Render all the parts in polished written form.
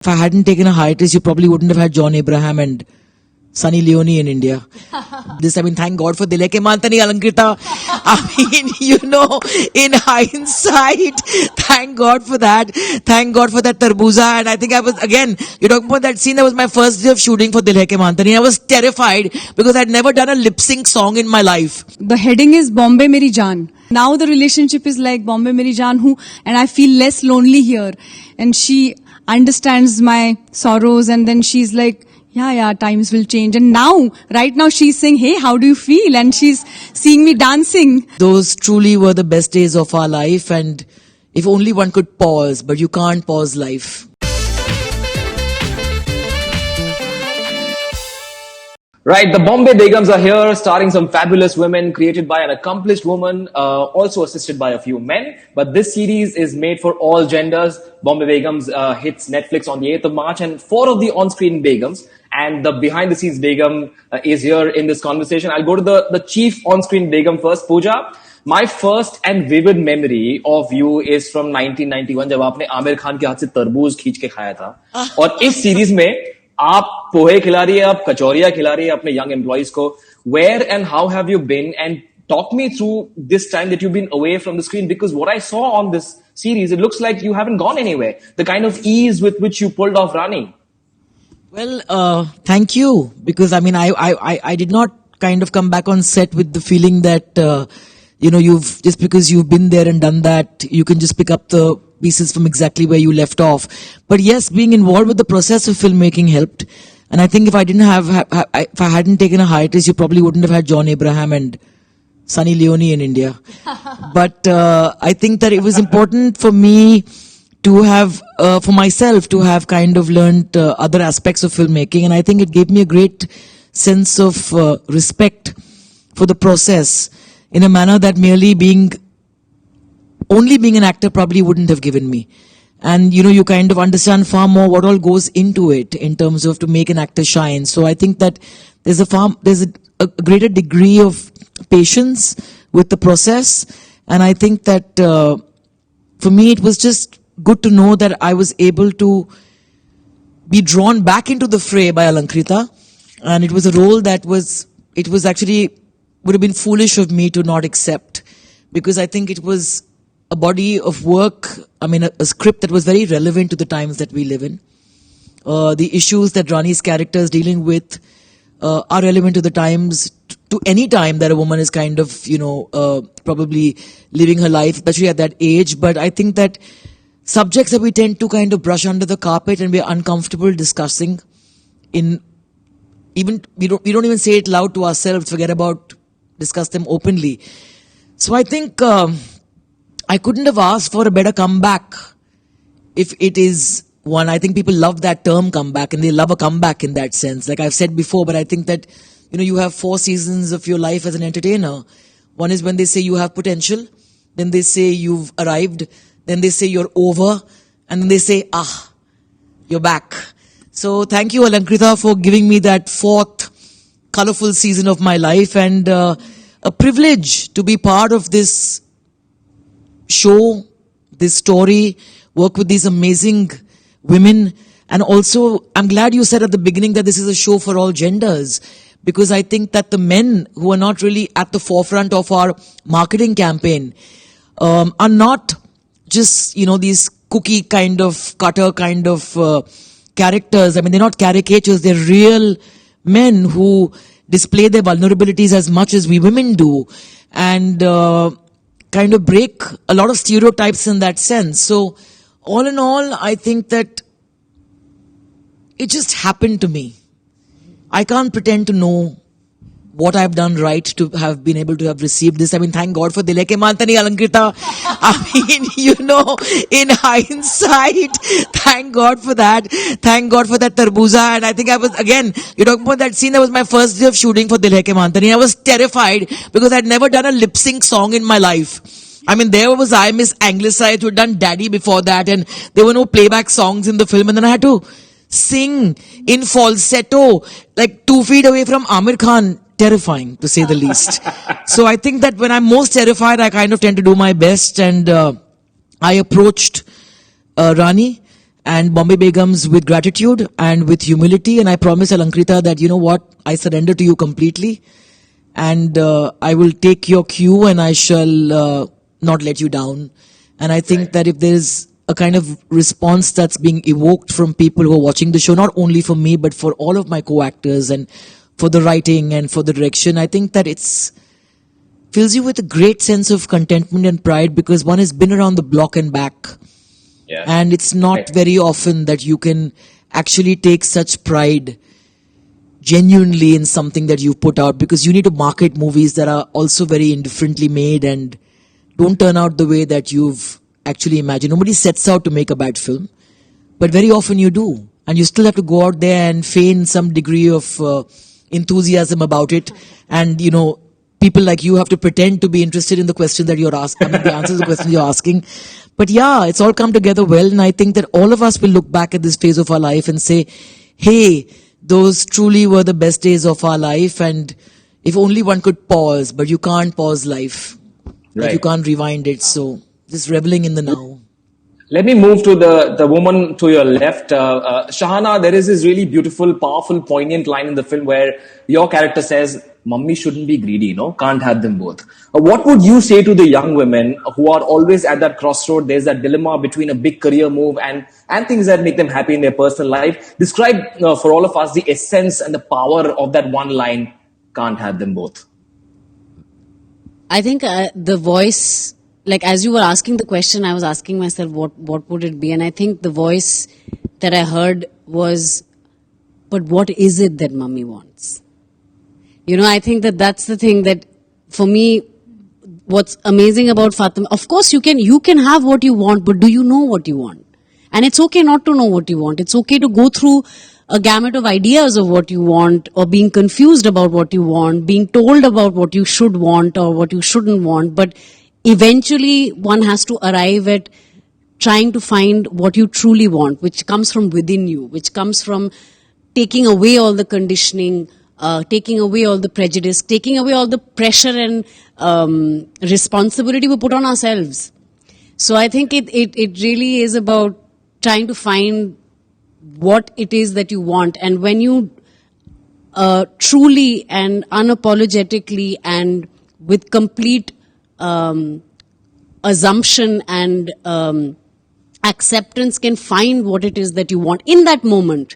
If I hadn't taken a hiatus, you probably wouldn't have had John Abraham and Sunny Leone in India. Thank God for Dil Hai Ke Mantani Alankrita. In hindsight, thank God for that. Thank God for that tarbuza. And I think you're talking about that scene. That was my first day of shooting for Dil Hai Ke Mantani. I was terrified because I'd never done a lip sync song in my life. The heading is Bombay Meri Jaan. Now the relationship is like Bombay Meri Jaan hu, and I feel less lonely here. And she understands my sorrows, and then she's like, yeah, times will change. And now, right now she's saying, hey, how do you feel? And she's seeing me dancing. Those truly were the best days of our life, and if only one could pause, but you can't pause life. Right, the Bombay Begums are here, starring some fabulous women, created by an accomplished woman, also assisted by a few men. But this series is made for all genders. Bombay Begums hits Netflix on the 8th of March, and 4 of the on-screen Begums and the behind-the-scenes Begum is here in this conversation. I'll go to the chief on-screen Begum first. Pooja, my first and vivid memory of you is from 1991, जब आपने आमिर खान के हाथ से तरबूज खींच के खाया था. और इस सीरीज में आप पोहे खिला रही है, आप कचौरियां खिला रही है अपने young employees को. Where and how have you been? And talk me through this time that you've been away from the screen, because what I saw on this series, it looks like you haven't gone anywhere. The kind of ease with which you pulled off Rani. Well, thank you, because I did not kind of come back on set with the feeling that you've just because you've been there and done that, you can just pick up the pieces from exactly where you left off. But yes, being involved with the process of filmmaking helped. And I think if I hadn't taken a hiatus, you probably wouldn't have had John Abraham and Sunny Leone in India. But I think that it was important for me to have, for myself, to have kind of learned other aspects of filmmaking. And I think it gave me a great sense of respect for the process in a manner that only being an actor probably wouldn't have given me. And, you kind of understand far more what all goes into it in terms of to make an actor shine. So I think that there's a greater degree of patience with the process. And I think that for me, it was just good to know that I was able to be drawn back into the fray by Alankrita. And it was a role that would have been foolish of me to not accept, because I think it was a body of work, a script that was very relevant to the times that we live in. The issues that Rani's character is dealing with are relevant to the times, to any time that a woman is kind of, probably living her life, especially at that age. But I think that subjects that we tend to kind of brush under the carpet and we're uncomfortable discussing we don't even say it loud to ourselves, forget about discuss them openly. So I think I couldn't have asked for a better comeback if it is one. I think people love that term comeback, and they love a comeback in that sense. Like I've said before, but I think that, you have 4 seasons of your life as an entertainer. One is when they say you have potential, then they say you've arrived, then they say you're over, and then they say, you're back. So thank you, Alankrita, for giving me that 4th colorful season of my life, and a privilege to be part of this show, this story, work with these amazing women. And also, I'm glad you said at the beginning that this is a show for all genders, because I think that the men who are not really at the forefront of our marketing campaign are not just, these cookie kind of cutter kind of characters. They're not caricatures, they're real men who display their vulnerabilities as much as we women do, and kind of break a lot of stereotypes in that sense. So all in all, I think that it just happened to me. I can't pretend to know what I've done right to have been able to have received this. Thank God for Dil Hai Ke Mantani Alankrita. In hindsight, thank God for that. Thank God for that tarbuza. And I think you're talking about that scene. That was my first day of shooting for Dil Hai Ke Mantani. I was terrified because I'd never done a lip sync song in my life. There was I, Miss Anglicized, who had done Daddy before that, and there were no playback songs in the film, and then I had to sing in falsetto, like 2 feet away from Amir Khan. Terrifying, to say the least. So I think that when I'm most terrified, I kind of tend to do my best, and I approached Rani, and Bombay Begums with gratitude and with humility. And I promise Alankrita that, you know what, I surrender to you completely. And I will take your cue and I shall not let you down. And I think that if there's a kind of response that's being evoked from people who are watching the show, not only for me, but for all of my co-actors and for the writing and for the direction, I think that it's fills you with a great sense of contentment and pride because one has been around the block and back. Yeah. And it's not Right. very often that you can actually take such pride genuinely in something that you've put out, because you need to market movies that are also very indifferently made and don't turn out the way that you've actually imagined. Nobody sets out to make a bad film, but very often you do. And you still have to go out there and feign some degree of enthusiasm about it. And, you know, people like you have to pretend to be interested in the question that you're asking, I mean, the answers to the question you're asking. But yeah, it's all come together well. And I think that all of us will look back at this phase of our life and say, hey, those truly were the best days of our life. And if only one could pause, but you can't pause life. Like Right. you can't rewind it. So just reveling in the now. Let me move to the woman to your left. Shahana, there is this really beautiful, powerful, poignant line in the film where your character says, Mummy shouldn't be greedy, no? Can't have them both. What would you say to the young women who are always at that crossroad? There's that dilemma between a big career move and things that make them happy in their personal life. Describe for all of us the essence and the power of that one line, can't have them both. I think the voice, like as you were asking the question, I was asking myself, what would it be? And I think the voice that I heard was, but what is it that Mummy wants? You know, I think that that's the thing that, for me, what's amazing about Fatima, of course you can have what you want, but do you know what you want? And it's okay not to know what you want. It's okay to go through a gamut of ideas of what you want, or being confused about what you want, being told about what you should want or what you shouldn't want. But eventually one has to arrive at trying to find what you truly want, which comes from within you, which comes from taking away all the conditioning, taking away all the prejudice, taking away all the pressure and responsibility we put on ourselves. So I think it really is about trying to find what it is that you want. And when you truly and unapologetically and with complete assumption and acceptance can find what it is that you want in that moment,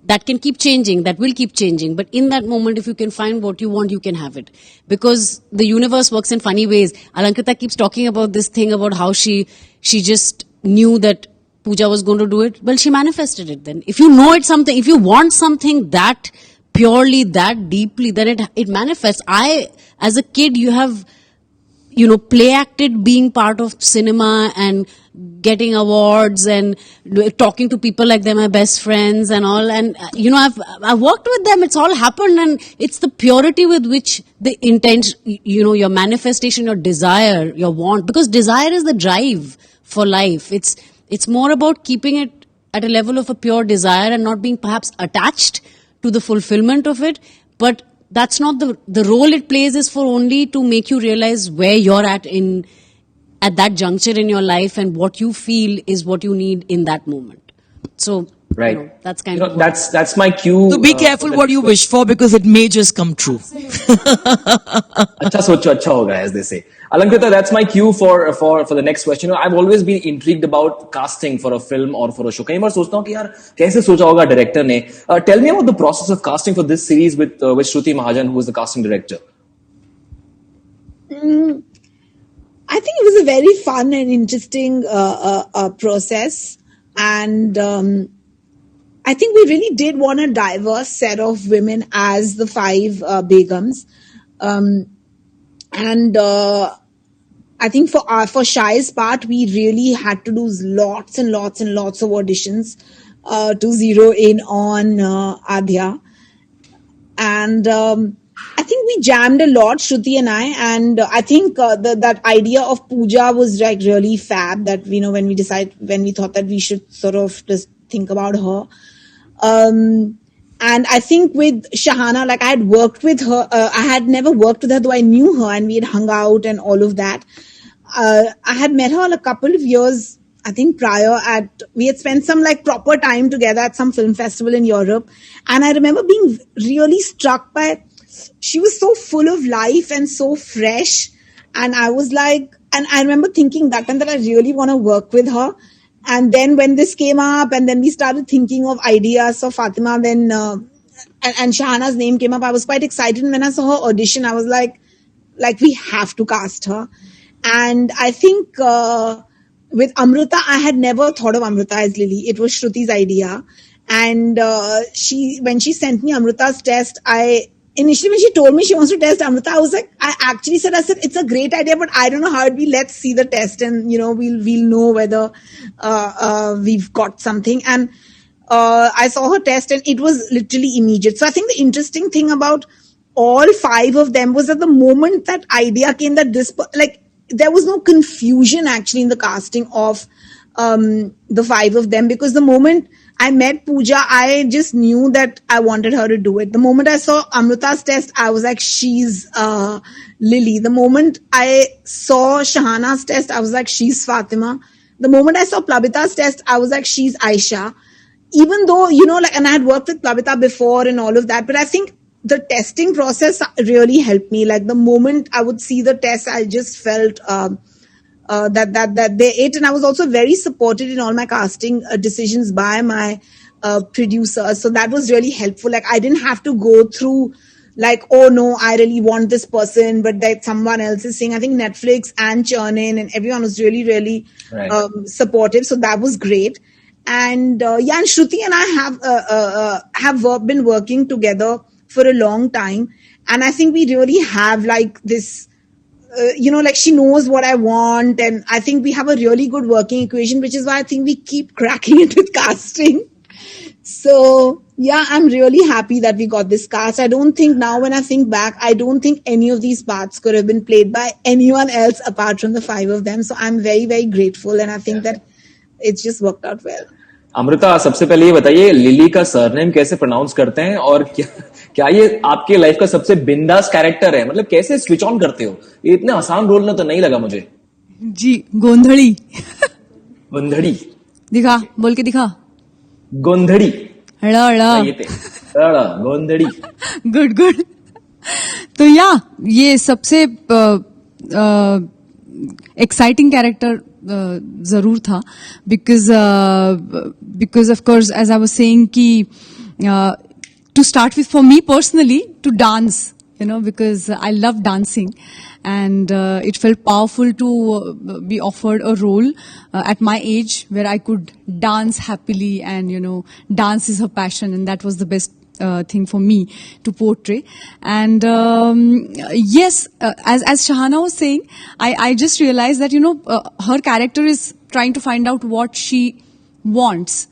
that can keep changing, that will keep changing. But in that moment, if you can find what you want, you can have it. Because the universe works in funny ways. Alankrita keeps talking about this thing about how she just knew that Pooja was going to do it. Well, she manifested it then. If you know it's something, if you want something that purely, that deeply, then it manifests. As a kid, you have, play acted being part of cinema and getting awards and talking to people like they're my best friends and all. And, I've worked with them. It's all happened. And it's the purity with which the intent, your manifestation, your desire, your want, because desire is the drive for life. It's more about keeping it at a level of a pure desire and not being perhaps attached to the fulfillment of it. But that's not the role it plays is for only to make you realize where you're at that juncture in your life, and what you feel is what you need in that moment. So, Right. That's kind of that's my cue. So be careful what you wish for, because it may just come true. Acha socho acha hoga, as they say. Alankrita, that's my cue for the next question. I've always been intrigued about casting for a film or for a show. कई बार सोचता हूँ कि यार कैसे सोचा होगा director ने. Tell me about the process of casting for this series with Shruti Mahajan, who is the casting director. I think it was a very fun and interesting process, and I think we really did want a diverse set of women as the 5 Begums, and I think for Shai's part, we really had to do lots and lots and lots of auditions to zero in on Adhya, and I think we jammed a lot, Shruti and I, and I think that idea of Pooja was like really fab. That when we thought that we should sort of just think about her, and I think with Shahana, like I had worked with her, I had never worked with her, though I knew her and we had hung out and all of that. I had met her a couple of years I think we had spent some like proper time together at some film festival in Europe. And I remember being really struck by, she was so full of life and so fresh. And I was like, and I remember thinking that time that I really want to work with her. And then when this came up and then we started thinking of ideas for Fatima, then, and Shahana's name came up, I was quite excited. And when I saw her audition, I was like, we have to cast her. And I think, with Amrita, I had never thought of Amrita as Lily. It was Shruti's idea. And when she sent me Amrita's test, initially when she told me she wants to test Amrita, I said, it's a great idea, but I don't know how it'd be. Let's see the test and, we'll know whether we've got something. And I saw her test and it was literally immediate. So I think the interesting thing about all 5 of them was that the moment that idea came that there was no confusion actually in the casting of the 5 of them, because the moment I met Pooja, I just knew that I wanted her to do it. The moment I saw Amrita's test, I was like, she's Lily. The moment I saw Shahana's test, I was like, she's Fatima. The moment I saw Plabita's test, I was like, she's Aisha. Even though, and I had worked with Plabita before and all of that, but I think the testing process really helped me. Like the moment I would see the test, I just felt that they ate. And I was also very supported in all my casting decisions by my producer. So that was really helpful. Like I didn't have to go through like, oh no, I really want this person, but that someone else is saying. I think Netflix and Churnin and everyone was really, really supportive. So that was great. And and Shruti and I have been working together for a long time. And I think we really have like this, she knows what I want. And I think we have a really good working equation, which is why I think we keep cracking it with casting. So yeah, I'm really happy that we got this cast. I don't think now when I think back, I don't think any of these parts could have been played by anyone else apart from the 5 of them. So I'm very, very grateful. And I think that it's just worked out well. Amrita, सबसे पहले ये बताइए lily का surname कैसे pronounce करते हैं और क्या ये आपके लाइफ का सबसे बिंदास कैरेक्टर है? मतलब कैसे स्विच ऑन करते हो? ये इतने आसान रोल ना तो नहीं लगा मुझे. जी, गोंधड़ी. गोंधड़ी. दिखा, बोल के दिखा. गोंधड़ी. गोंधड़ी. गुड. तो ये सबसे एक्साइटिंग कैरेक्टर जरूर था, because of course, as I was saying, to start with, for me personally, to dance, because I love dancing, and it felt powerful to be offered a role at my age where I could dance happily, and dance is her passion, and that was the best thing for me to portray. And yes, as Shahana was saying, I just realized that her character is trying to find out what she wants.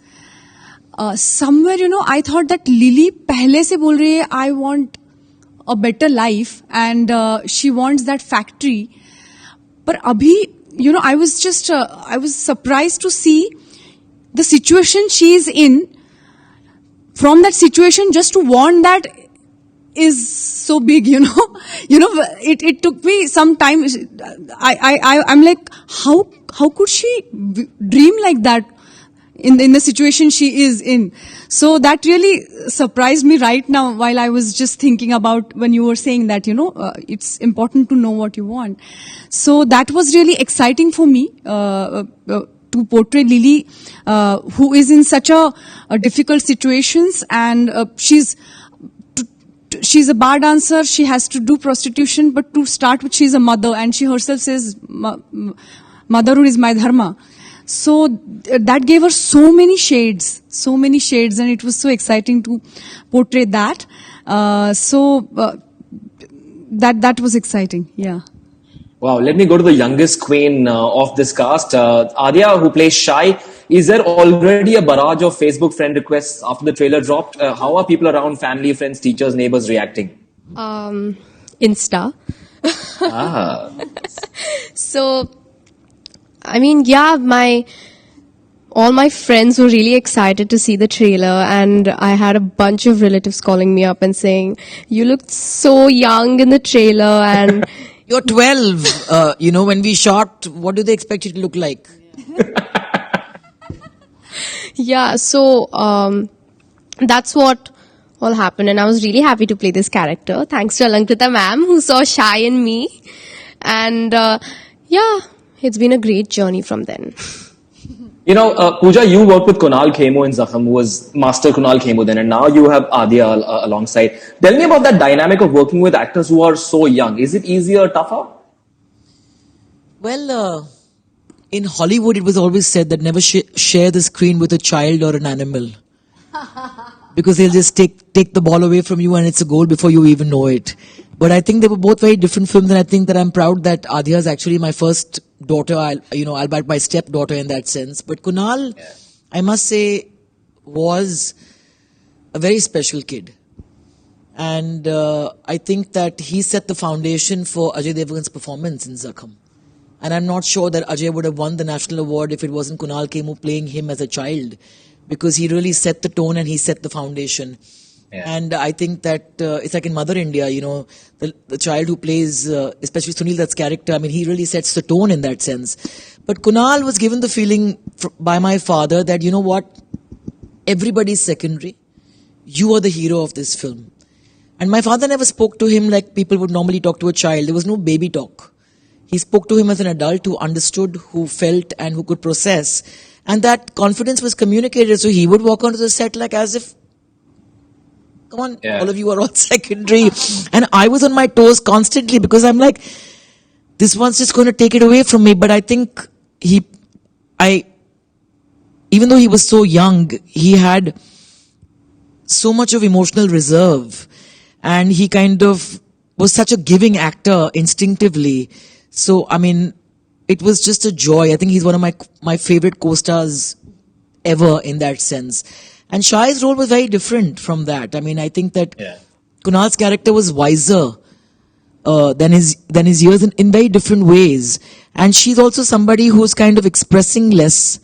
Somewhere I thought that Lily pehle se bol rahi hai, I want a better life, and she wants that factory. But abhi I was surprised to see the situation she is in. From that situation, just to want that is so big, it took me some time. I'm like, how could she dream like that in the situation she is in? So that really surprised me right now while I was just thinking about when you were saying that, it's important to know what you want. So that was really exciting for me, to portray Lily, who is in such a difficult situations, and she's a bar dancer. She has to do prostitution, but to start with, she's a mother, and she herself says, "Motherhood is my dharma." So that gave her so many shades, and it was so exciting to portray that. That was exciting. Yeah. Wow, let me go to the youngest queen of this cast. Adya, who plays Shai. Is there already a barrage of Facebook friend requests after the trailer dropped? How are people around, family, friends, teachers, neighbors reacting? Insta. So, I mean, all my friends were really excited to see the trailer, and I had a bunch of relatives calling me up and saying, "You looked so young in the trailer," and You're 12. When we shot, what do they expect you to look like? Yeah, so that's what all happened, and I was really happy to play this character. Thanks to Alankrita ma'am, who saw Shy in me, and yeah, it's been a great journey from then. You know, Pooja, you worked with Kunal Khemo in Zakham, who was Master Kunal Khemo then, and now you have Adya alongside. Tell me about that dynamic of working with actors who are so young. Is it easier, tougher? Well, in Hollywood, it was always said that never share the screen with a child or an animal. Because they'll just take the ball away from you and it's a goal before you even know it. But I think they were both very different films, and I think that I'm proud that Adya is actually my first daughter, albeit my stepdaughter in that sense. But Kunal, I must say, was a very special kid. And I think that he set the foundation for Ajay Devgan's performance in Zakham. And I'm not sure that Ajay would have won the national award if it wasn't Kunal Khemo playing him as a child, because he really set the tone and he set the foundation. Yeah. And I think that it's like in Mother India, the child who plays, especially Sunil Dutt's character, I mean, he really sets the tone in that sense. But Kunal was given the feeling by my father that, you know what, everybody's secondary. You are the hero of this film. And my father never spoke to him like people would normally talk to a child. There was no baby talk. He spoke to him as an adult who understood, who felt, and who could process. And that confidence was communicated. So he would walk onto the set like as if, come on, all of you are all secondary. And I was on my toes constantly because I'm like, this one's just going to take it away from me. But I think even though he was so young, he had so much of emotional reserve. And he kind of was such a giving actor instinctively. So, I mean, it was just a joy. I think he's one of my favorite co-stars ever in that sense. And Shai's role was very different from that. I mean, I think that Kunal's character was wiser than his years in very different ways. And she's also somebody who's kind of expressing less.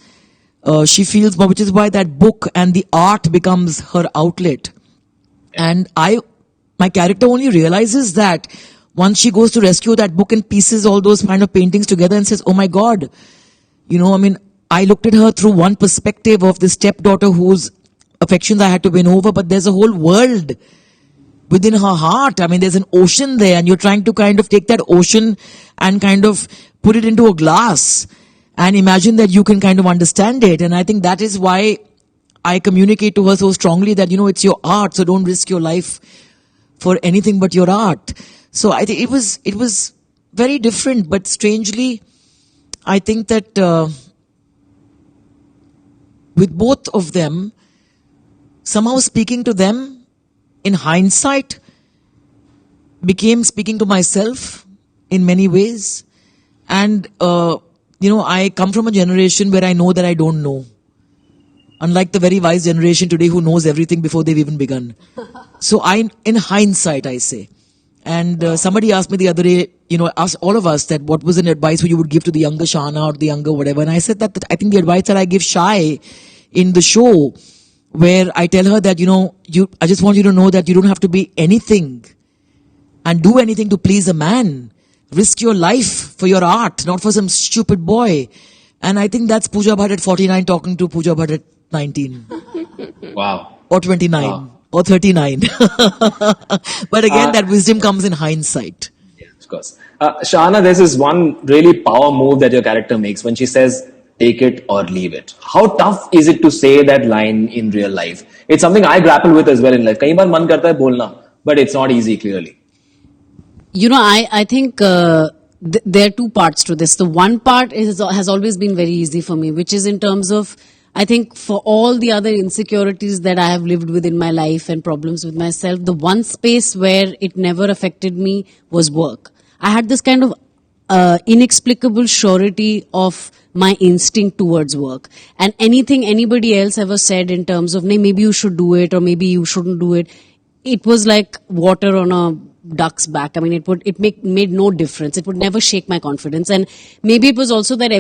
She feels more, which is why that book and the art becomes her outlet. And my character only realizes that once she goes to rescue that book and pieces all those kind of paintings together and says, oh my God, I looked at her through one perspective of the stepdaughter whose affections I had to win over, but there's a whole world within her heart. I mean, there's an ocean there, and you're trying to kind of take that ocean and kind of put it into a glass and imagine that you can kind of understand it. And I think that is why I communicate to her so strongly that, it's your art, so don't risk your life for anything but your art. So I think it was very different, but strangely, I think that with both of them, somehow speaking to them in hindsight became speaking to myself in many ways. And, I come from a generation where I know that I don't know. Unlike the very wise generation today who knows everything before they've even begun. So in hindsight, I say. And somebody asked me the other day, asked all of us that what was an advice you would give to the younger Shana or the younger whatever. And I said that I think the advice that I give Shai in the show, where I tell her that, I just want you to know that you don't have to be anything and do anything to please a man. Risk your life for your art, not for some stupid boy. And I think that's Pooja Bhatt at 49 talking to Pooja Bhatt at 19. Wow. Or 29. Wow. Or 39. But again, that wisdom comes in hindsight. Yeah, of course. Shana, there's this one really power move that your character makes when she says, take it or leave it. How tough is it to say that line in real life? It's something I grapple with as well in life. Kahin baar man karta hai bolna, but it's not easy, clearly. I think there are two parts to this. The one part has always been very easy for me, which is in terms of, I think for all the other insecurities that I have lived with in my life and problems with myself, the one space where it never affected me was work. I had this kind of inexplicable surety of my instinct towards work. And anything anybody else ever said in terms of, maybe you should do it or maybe you shouldn't do it, it was like water on a duck's back. I mean, it made no difference. It would never shake my confidence. And maybe it was also that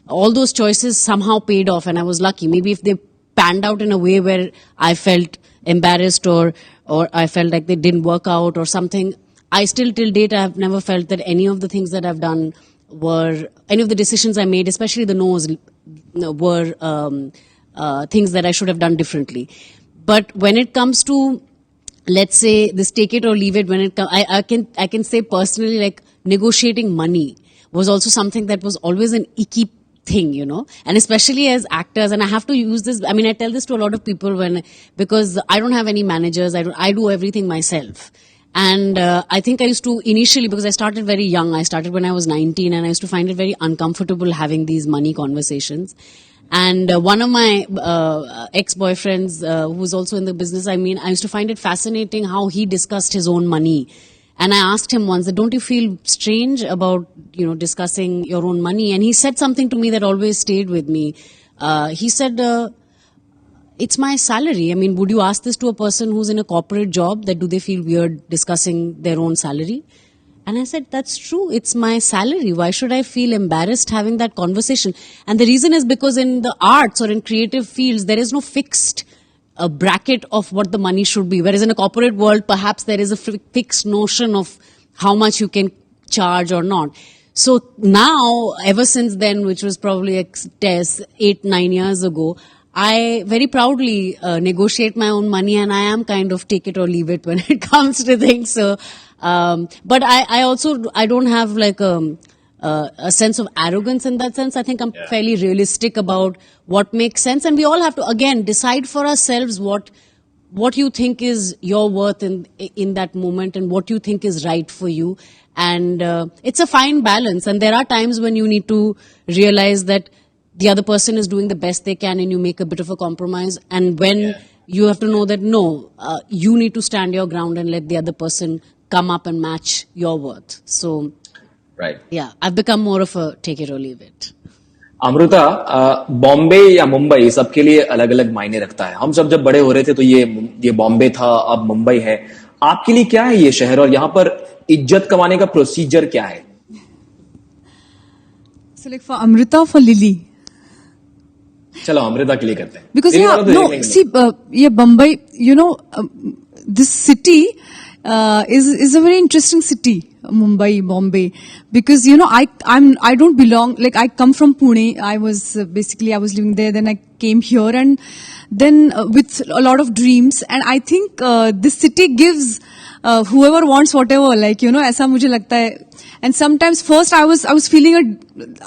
all those choices somehow paid off and I was lucky. Maybe if they panned out in a way where I felt embarrassed or I felt like they didn't work out or something, I still till date I have never felt that any of the things that I've done any of the decisions I made, especially the no's, were things that I should have done differently. But when it comes to, let's say, this take it or leave it, when it comes, I can say personally, like, negotiating money was also something that was always an icky thing, and especially as actors, and I have to use this, I tell this to a lot of people because I don't have any managers, I do everything myself. And I think I used to initially, because I started very young, I started when I was 19, and I used to find it very uncomfortable having these money conversations. And one of my ex-boyfriends, who was also in the business, I used to find it fascinating how he discussed his own money. And I asked him once, don't you feel strange about, discussing your own money? And he said something to me that always stayed with me. He said, it's my salary. Would you ask this to a person who's in a corporate job, that do they feel weird discussing their own salary? And I said, that's true. It's my salary. Why should I feel embarrassed having that conversation? And the reason is because in the arts or in creative fields, there is no fixed bracket of what the money should be. Whereas in a corporate world, perhaps there is a fixed notion of how much you can charge or not. So now, ever since then, which was probably 8-9 years ago, I very proudly negotiate my own money, and I am kind of take it or leave it when it comes to things. So, but I don't have like a sense of arrogance in that sense. I think I'm fairly realistic about what makes sense, and we all have to again decide for ourselves what you think is your worth in that moment, and what you think is right for you. And it's a fine balance, and there are times when you need to realize that the other person is doing the best they can, and you make a bit of a compromise. And when you have to know that you need to stand your ground and let the other person come up and match your worth. So, right. Yeah, I've become more of a take it or leave it. Amrita, Bombay या मुंबई सबके लिए अलग अलग मायने रखता है. हम सब जब बड़े हो रहे थे तो ये बॉम्बे था, अब मुंबई है. आपके लिए क्या है ये शहर, और यहाँ पर इज्जत कमाने का प्रोसीजर क्या है? So like for Amrita, for Lily. चलो अमृता के लिए करते हैं. Because Bombay, this city is a very interesting city, Mumbai, Bombay, because I don't belong, like I come from Pune. I was living there, then I came here, and then with a lot of dreams, and I think this city gives whoever wants whatever, ऐसा मुझे लगता है. And sometimes first I was feeling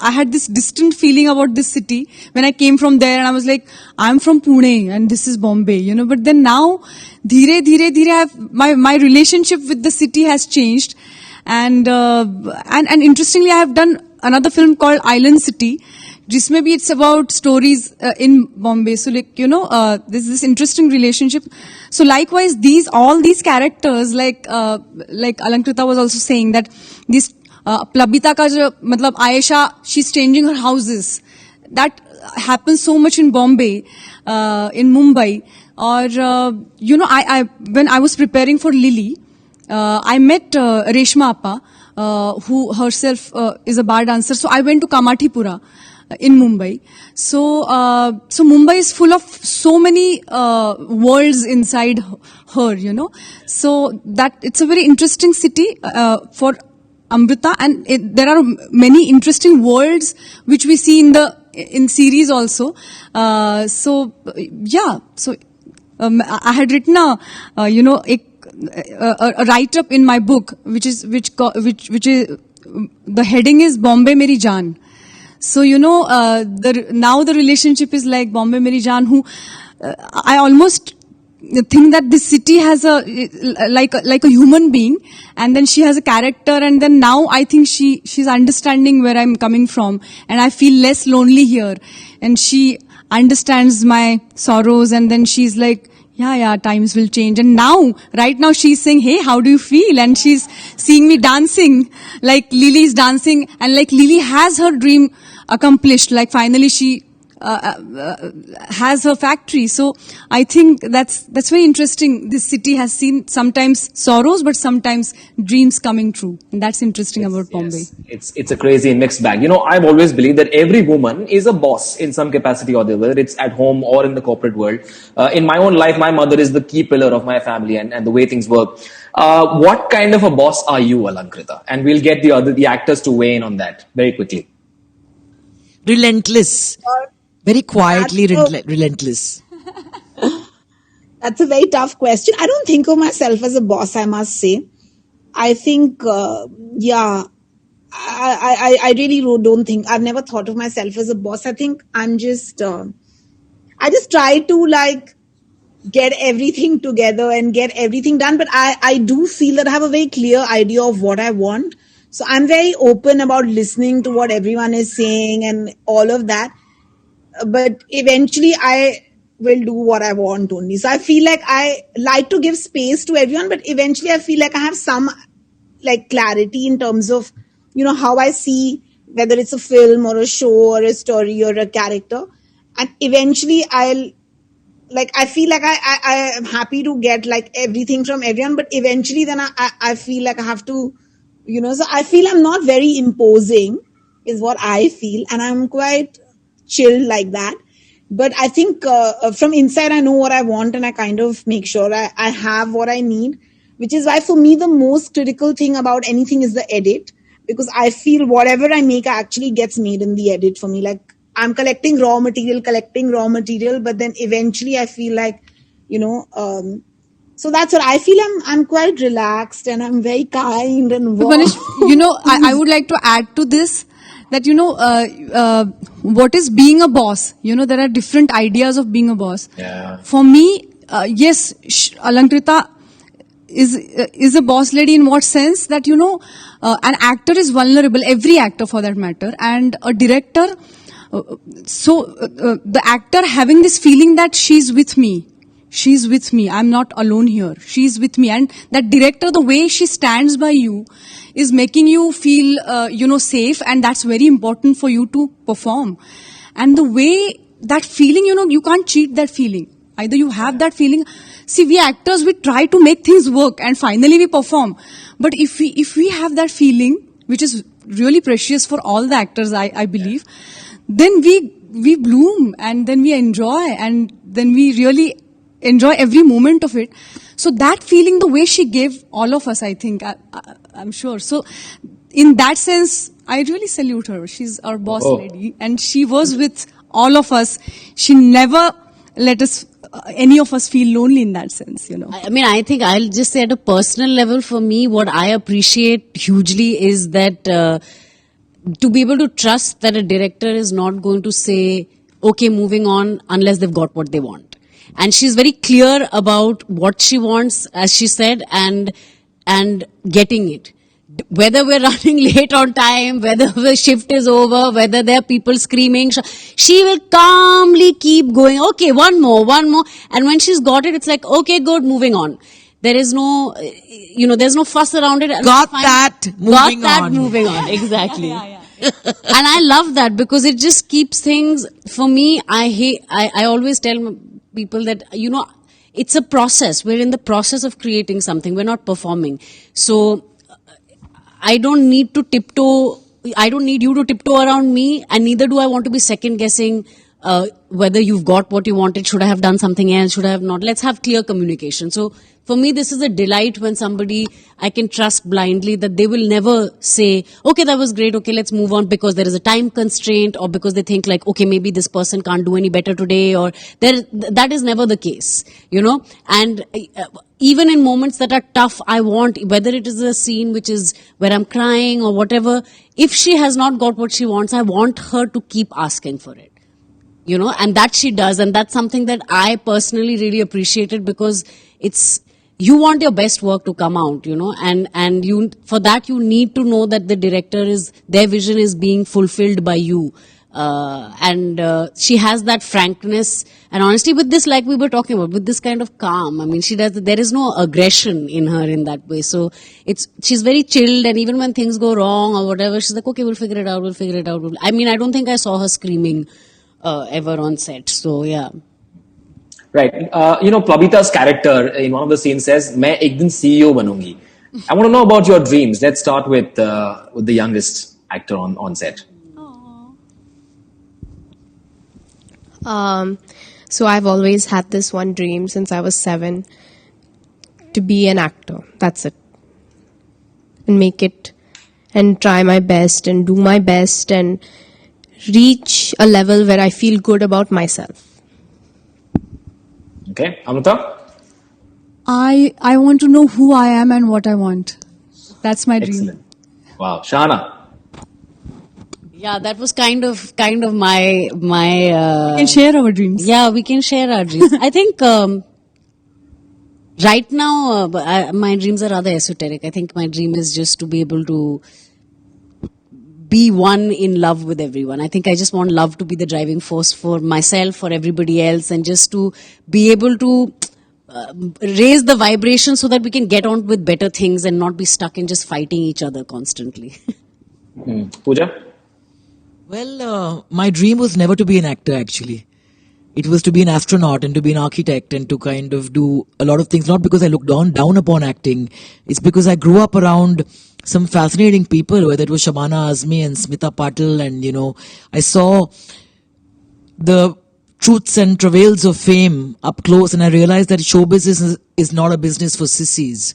I had this distant feeling about this city when I came from there, and I was like, I'm from Pune and this is Bombay, but then now, dhire, my relationship with the city has changed. And interestingly, I have done another film called Island City, jisme bhi it's about stories in Bombay. So like, there's this interesting relationship. So likewise, all these characters, like Alankrita was also saying that this Plabita ka jo, matlab Ayesha, she's changing her houses. That happens so much in Bombay, in Mumbai. Or, I when I was preparing for Lily, I met Reshma Appa, who herself is a bar dancer. So I went to Kamathipura in Mumbai. So Mumbai is full of so many worlds inside her, So that it's a very interesting city for Amrita, and there are many interesting worlds which we see in series also. So I had written a write up in my book, which is the heading is Bombay Meri Jaan. So now the relationship is like Bombay Meri Jaan, who I almost think that this city has like a human being, and then she has a character, and then now I think she's understanding where I'm coming from, and I feel less lonely here, and she understands my sorrows, and then she's like, yeah, times will change. And right now she's saying, hey, how do you feel? And she's seeing me dancing, like Lily's dancing, and like Lily has her dream accomplished, like finally she has her factory. So I think that's very interesting. This city has seen sometimes sorrows, but sometimes dreams coming true. And that's interesting about Bombay. Yes. It's a crazy mixed bag. I've always believed that every woman is a boss in some capacity or the other, whether it's at home or in the corporate world. In my own life, my mother is the key pillar of my family and the way things work. What kind of a boss are you, Alankrita? And we'll get the actors to weigh in on that very quickly. Relentless. Very quietly That's relentless. That's a very tough question. I don't think of myself as a boss, I must say. I think, I really don't think, I've never thought of myself as a boss. I think I'm just, I just try to like get everything together and get everything done. But I do feel that I have a very clear idea of what I want. So I'm very open about listening to what everyone is saying and all of that. But eventually I will do what I want only. So I feel like I like to give space to everyone, but eventually I feel like I have some like clarity in terms of, how I see whether it's a film or a show or a story or a character. And eventually I feel like I am happy to get like everything from everyone, but eventually then I feel like I have to, so I feel I'm not very imposing is what I feel. And I'm quite chill like that. But I think from inside, I know what I want and I kind of make sure I have what I need, which is why for me, the most critical thing about anything is the edit, because I feel whatever I make actually gets made in the edit for me. Like I'm collecting raw material, but then eventually I feel like, so that's what I feel. I'm quite relaxed and I'm very kind and warm. Manish, I would like to add to this that, what is being a boss? There are different ideas of being a boss. Yeah. For me, yes, Alankrita is a boss lady in what sense that, an actor is vulnerable, every actor for that matter, and a director, the actor having this feeling that she's with me, I'm not alone here, she's with me, and that director, the way she stands by you is making you feel, safe, and that's very important for you to perform. And the way that feeling, you can't cheat that feeling. Either you have that feeling. See, we actors, we try to make things work and finally we perform. But if we have that feeling, which is really precious for all the actors, I believe, then we bloom and then we enjoy and then we really enjoy every moment of it. So that feeling, the way she gave all of us, I think, I'm sure. So in that sense, I really salute her. She's our boss lady and she was with all of us. She never let us, any of us feel lonely in that sense, I mean, I think I'll just say at a personal level, for me, what I appreciate hugely is that to be able to trust that a director is not going to say, okay, moving on, unless they've got what they want. And she's very clear about what she wants, as she said, and getting it. Whether we're running late on time, whether the shift is over, whether there are people screaming, she will calmly keep going. Okay, one more. And when she's got it, it's like, okay, good, moving on. There is no, there's no fuss around it. Got that, moving on. Exactly. And I love that because it just keeps things, for me, I always tell people that, it's a process. We're in the process of creating something. We're not performing. So, I don't need you to tiptoe around me, and neither do I want to be second guessing whether you've got what you wanted. Should I have done something else? Should I have not? Let's have clear communication. So for me, this is a delight when somebody I can trust blindly that they will never say, okay, that was great. Okay, let's move on because there is a time constraint or because they think like, okay, maybe this person can't do any better today or that is never the case, and even in moments that are tough, I want, whether it is a scene which is where I'm crying or whatever, if she has not got what she wants, I want her to keep asking for it. And that she does. And that's something that I personally really appreciated because you want your best work to come out, and for that you need to know that the director their vision is being fulfilled by you. And she has that frankness and honesty with this, like we were talking about, with this kind of calm. I mean, there is no aggression in her in that way. So she's very chilled, and even when things go wrong or whatever, she's like, okay, we'll figure it out. I mean, I don't think I saw her screaming ever on set. So, yeah. Right. Plabita's character in one of the scenes says, "Main ek din CEO banungi." I want to know about your dreams. Let's start with the youngest actor on set. So I've always had this one dream since I was 7, to be an actor. That's it. And make it and try my best and do my best and reach a level where I feel good about myself. Okay, Amrita? I want to know who I am and what I want. That's my dream. Excellent. Wow. Shahana? Yeah, that was kind of my We can share our dreams. yeah, we can share our dreams. I think right now my dreams are rather esoteric. I think my dream is just to be able to be one in love with everyone. I think I just want love to be the driving force for myself, for everybody else, and just to be able to raise the vibration so that we can get on with better things and not be stuck in just fighting each other constantly. Pooja? Well, my dream was never to be an actor, actually. It was to be an astronaut and to be an architect and to kind of do a lot of things, not because I looked down upon acting. It's because I grew up around some fascinating people, whether it was Shabana Azmi and Smita Patil, and, you know, I saw the truths and travails of fame up close, and I realized that show business is not a business for sissies.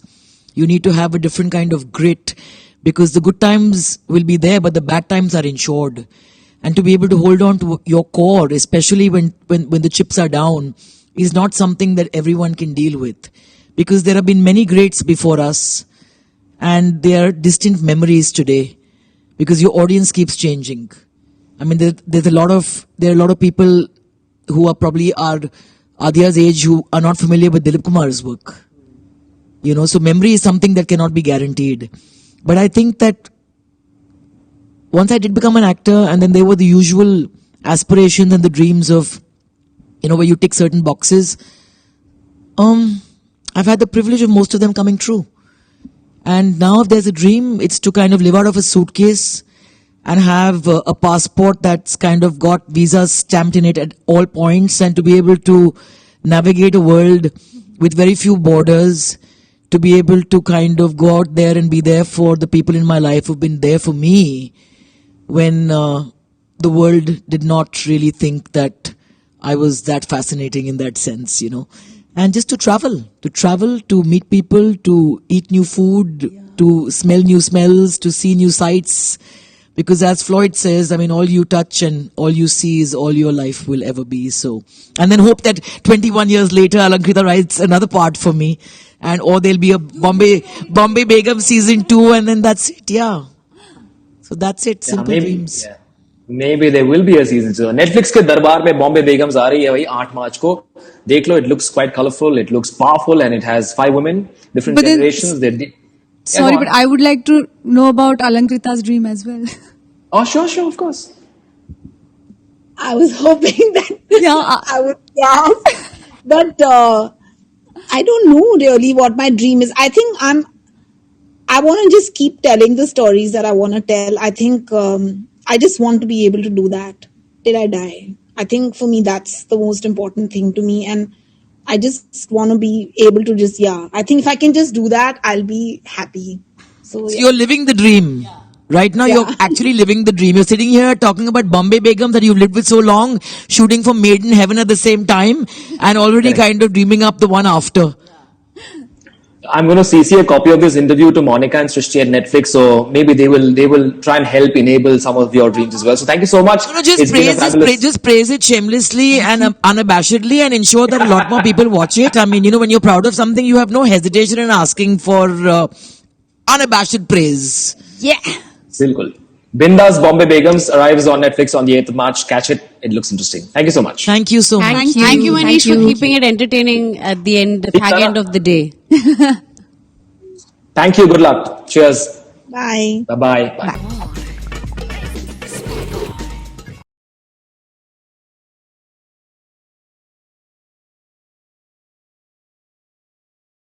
You need to have a different kind of grit, because the good times will be there, but the bad times are insured. And to be able to hold on to your core, especially when the chips are down, is not something that everyone can deal with. Because there have been many greats before us, and they are distant memories today, because your audience keeps changing. I mean, there are a lot of people who are probably Adya's age who are not familiar with Dilip Kumar's work. You know, so memory is something that cannot be guaranteed. But I think that once I did become an actor, and then there were the usual aspirations and the dreams of, you know, where you tick certain boxes. I've had the privilege of most of them coming true. And now if there's a dream, it's to kind of live out of a suitcase and have a passport that's kind of got visas stamped in it at all points, and to be able to navigate a world with very few borders, to be able to kind of go out there and be there for the people in my life who've been there for me when the world did not really think that I was that fascinating in that sense, you know. And just to travel, to meet people, to eat new food, to smell new smells, to see new sights. Because as Floyd says, I mean, all you touch and all you see is all your life will ever be. So, and then hope that 21 years later, Alankrita writes another part for me, or there'll be a Bombay Begum season 2, and then that's it. Yeah. So that's it. Simple dreams. Yeah. Maybe there will be a season 2. Netflix के दरबार में Bombay Begums आ रही है भाई 8 मार्च को. देख लो, it looks quite colorful, it looks powerful, and it has 5 women, different But then- generations. Sorry, but I would like to know about Alankrita's dream as well. Oh, sure, of course. I was hoping that Yeah, I would ask, but I don't know really what my dream is. I think I want to just keep telling the stories that I want to tell. I think I just want to be able to do that till I die. I think for me that's the most important thing to me, and I just want to be able to just, I think if I can just do that, I'll be happy. So, So you're living the dream. Right now, you're actually living the dream. You're sitting here talking about Bombay Begum that you've lived with so long, shooting for Made in Heaven at the same time, and already kind of dreaming up the one after. I'm going to CC a copy of this interview to Monica and Srishti at Netflix, so maybe they will try and help enable some of your dreams as well. So thank you so much. No, just praise it shamelessly and unabashedly, and ensure that a lot more people watch it. I mean, you know, when you're proud of something, you have no hesitation in asking for unabashed praise. Yeah. Bilkul. Bindas Bombay Begums arrives on Netflix on the 8th of March. Catch it. It looks interesting. Thank you so much. Thank you so much. Thank you, Manish, for keeping it entertaining at the end, the fag end of the day. Thank you. Good luck. Cheers. bye. Bye-bye. Bye.